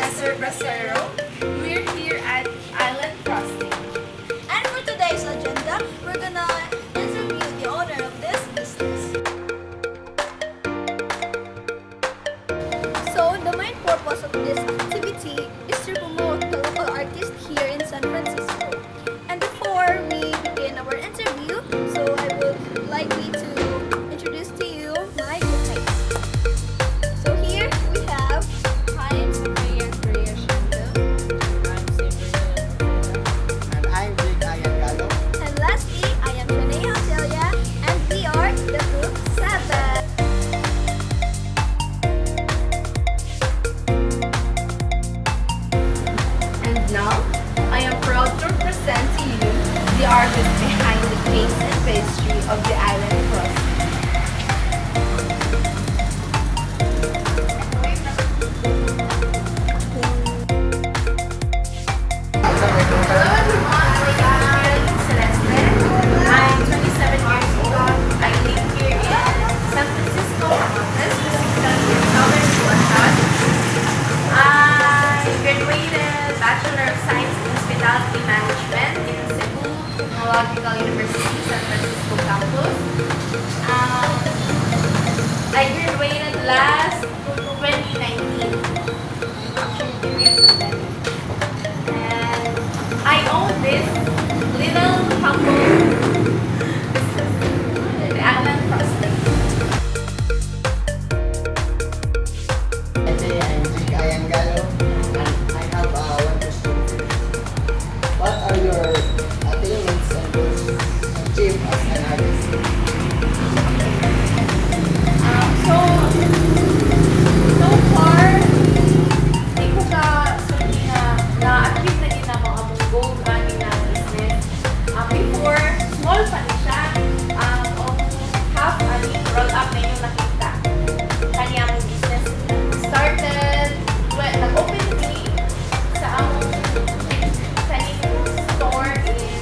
Nestor Bracero. We're here at Island Crossing. And for today's agenda, we're gonna interview the owner of this business. So, the main purpose of this activity is to promote the local artist here in San Francisco. And before we begin our interview, so I would like me to introduce to you my guests. So here we have Heinz Reyes Shendo. And I'm Jake Ayangalo. And lastly, I am Shanae Celia, and we are the Group 7. And now, I am proud to present to you the artist behind the cakes and pastry of the Island Crossing. Hello everyone, I'm Celeste. I'm 27 years old. I live here in San Francisco, specifically in Southern Bulacan. I graduated Bachelor of Science in Hospitality Management in Cebu Technological University, San Francisco campus. I graduated last 2019, actually during the pandemic. And I own this little humble business, the Island Crossing. I'm Jake Ayangalo. And I have one question for you. What are your attainments and goals achieved as an artist? So far, di ko ka sorry na-achieve na din ang mga goal running na business. Before, small pa rin siya. Almost half roll up na yung nakita. Kanyang business started, well, nag-open kami sa among kanyang store is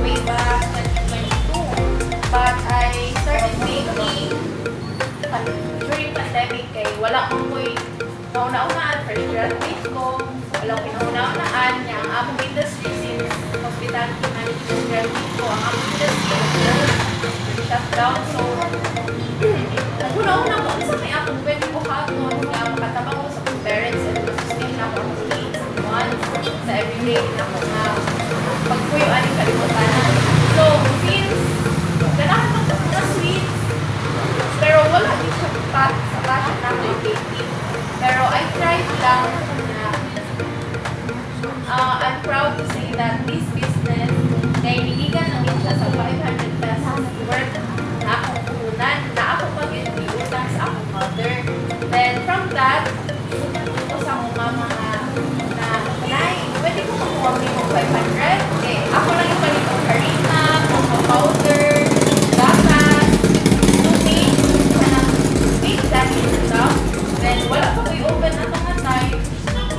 way back 2022. But I started making during pandemic kay wala akong ko'y nauna-unaan, fresh graduate ko, wala akong nauna-unaan niya. Ang among industry since hospitality management graduate ko, ang among industry shut down. So, naguna-una ko, isa may akong pwede ko haton na makatabang ko sa kong parents and masustain na ako ang needs and wants sa everyday na ako na pagpuyuan yung kalimutan. So, since ganahan ko na sweets, pero wala din siya sa passion na ako yung baking. Pero I tried lang na I'm proud to say that this business kay niligan lang yun siya sa 500 pesos worth na akong puhunan, na ako pag-utang sa akong mother. Then from that, ko sa akong mama na Nay, pwede ko makuha mo yung 500? Eh, ako lang yung palit ng harina, cocoa powder, gatas, tubig, make that in stuff. Then wala pa ko i-open na ito nga time.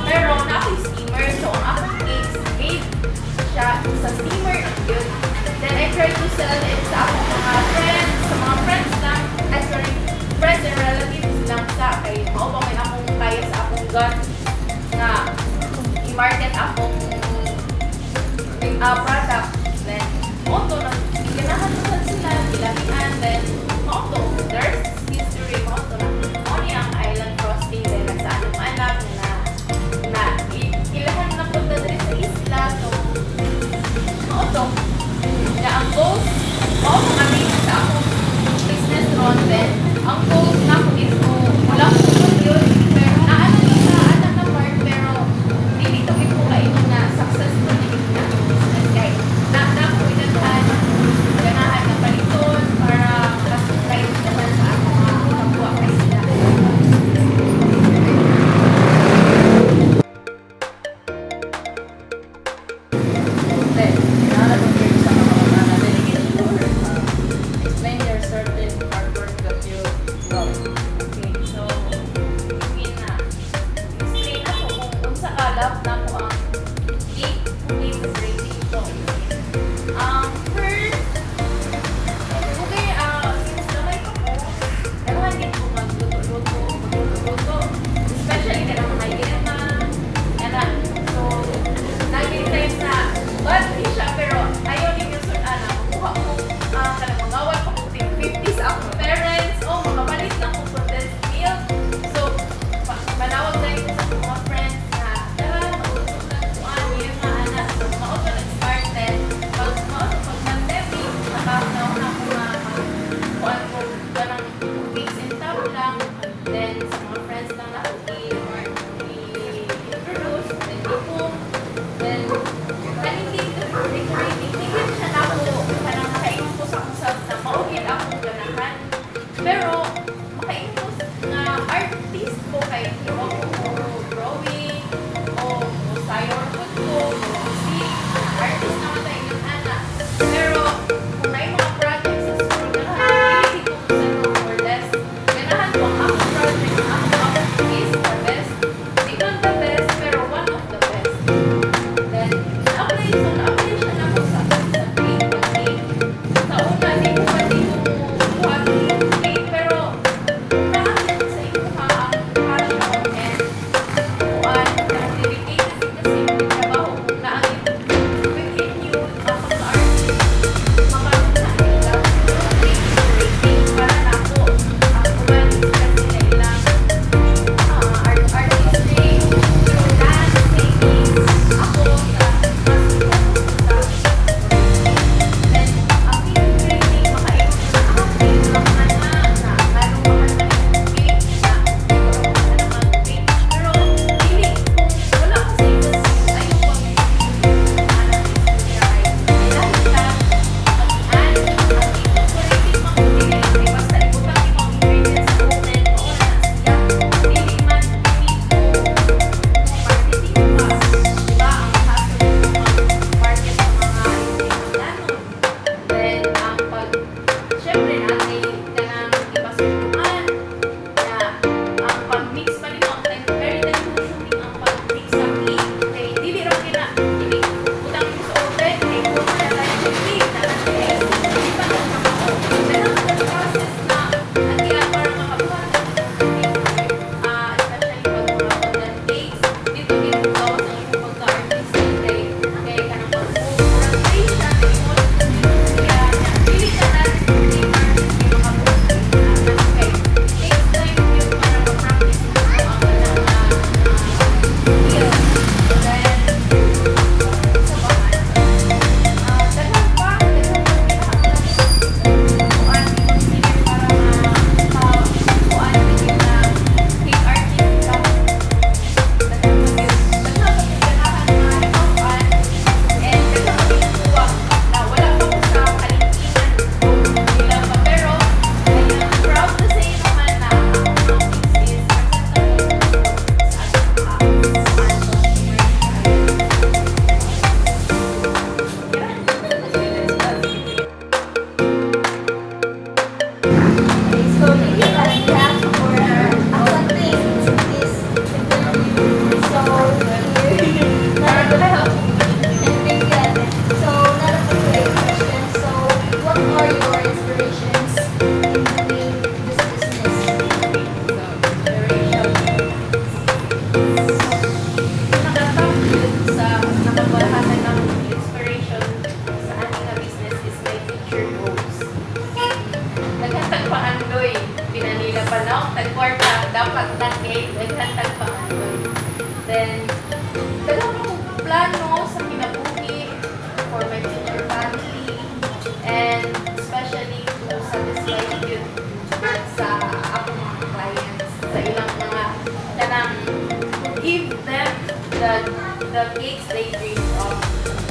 Pero na ako yung steamer, so ang akong cakes made siya sa steamer yun. Then I tried to sell it sa akong mga friends, sa mga friends lang, sorry, friends and relatives lang sa kay maupamay akong kaya sa akong gun na i-market akong product. Then, auto na, iganahan ko sila, ilamihan, then, auto, there's history, auto na. Oni ang Island Crossing, then, nagsaan ng anak na ilahan na punta din sa isla, so, auto. Na ang goals, auto kami sa akong business ron, then, ang goals na ako is wala ko yun, pero naano na sa anak na part, pero hindi ko ito kayo na successful na business guys. Na ako inantahan, ganahan na paliton para Then, dalawa akong plano sa kinabuhi for my future family and especially to satisfy yun sa akong mga clients, sa ilang mga kanang give them the cakes they dream of.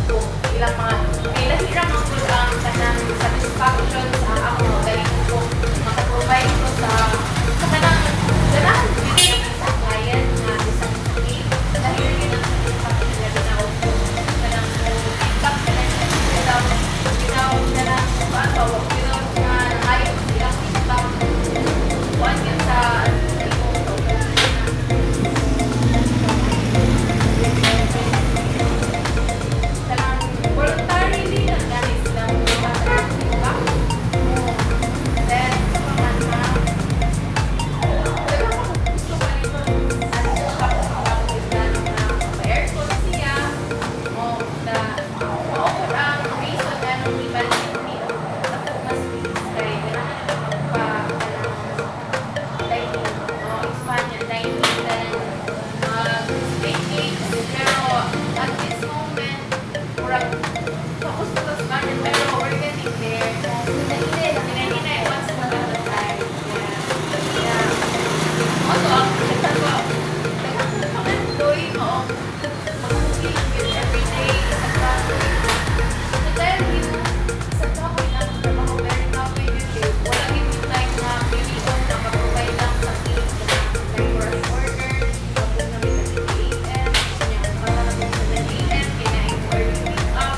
So, ilang mga kailangan ang ang kanang satisfaction sa ako galing ko makaprovide ko sa kanang ganahan din sa client na isang cake dahil yun ang satisfaction na ginawag ko kanang feedback na lang ginawag na lang ginawag na ayaw silang feedback kuhan yun sa voluntarily nagdali silang feedback. Then, sa pangalawa, talagang ako gusto ko nito ano yung kapag-kapag na ma-aircon siya o na ma-offer ang reason na nung ibalik niyo ako mas kay kailangan pa dining o expand yung dining then baking pero at this moment murag focus ko sa budget pero we're getting there hinahinay once na lang the time yeah also ang kita ko pag-enjoy mo mag-cooking with everyday at to tell you sa kapoy lang trabaho very kapoy yun wala yung time na piliin na mag-provide lang sa cake like for an order kapag namin sa 8 a.m. kanya para namin sa 10 a.m. kinain for pick up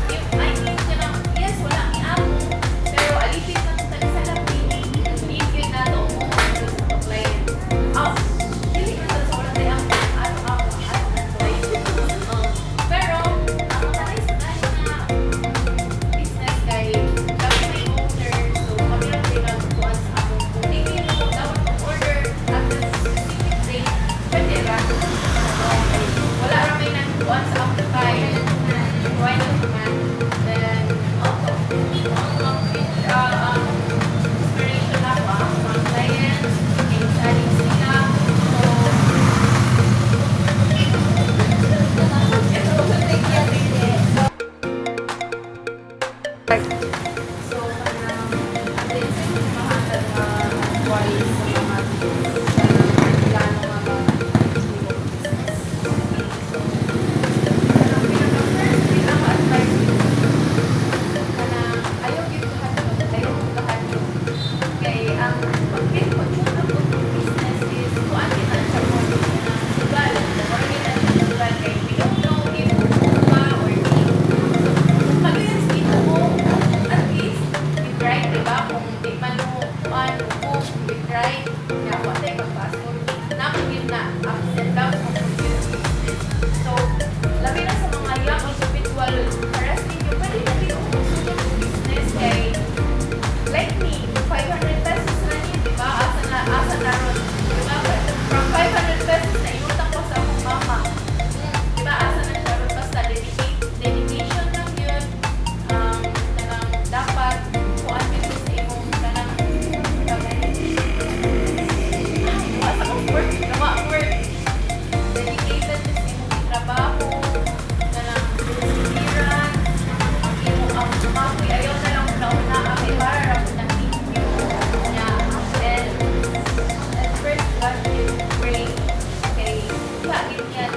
if I need ka na yes wala ni amo pero alipin na sa sa lapin need yun na to mo sa client dili na sa wala tayo ang pero ang matanay sa tayo na business kay kami may owner so kami lang pinagkuhan sa akong kung di kayo mo dapat mag-order at the specific date pwede ra wala ra may nagkuhan sa akong tayo why not man then also ang inspiration ako mga clients in selling sila so atin sa mahatag na wise sa mga plano mga business. Ang pinaka-first thing ang advice ko na ayaw yung lahat yun. Kay ang pag-pinpag-shoot ang business is kuhaan kita sa mga sugal. Or kita sa sugal kay we don't know if ba or hindi. So, pag-yun dito mo, at least, we try, diba? Kung di man mo, kung we try, kaya what tayo mag-passport, naman yun na, absent daw sa business. So, labi na sa mga young individual, harassing yung pwede na din kung gusto ng business kay, like me, 500 pesos na yun, diba? Asa na ron. Diba? From 500 pesos na inutang ko sa akong mama. Diba? Asa na siya ron. Basta dedication lang yun. Kanang dapat kuhaan yun sa imong kanang asa kong work, gawa ang work. Dedicated sa imong trabaho. Kanang siran. Ang imong ang makoy ayaw na lang na kay para ra ko ng video niya. And at first God will pray kay lagi niya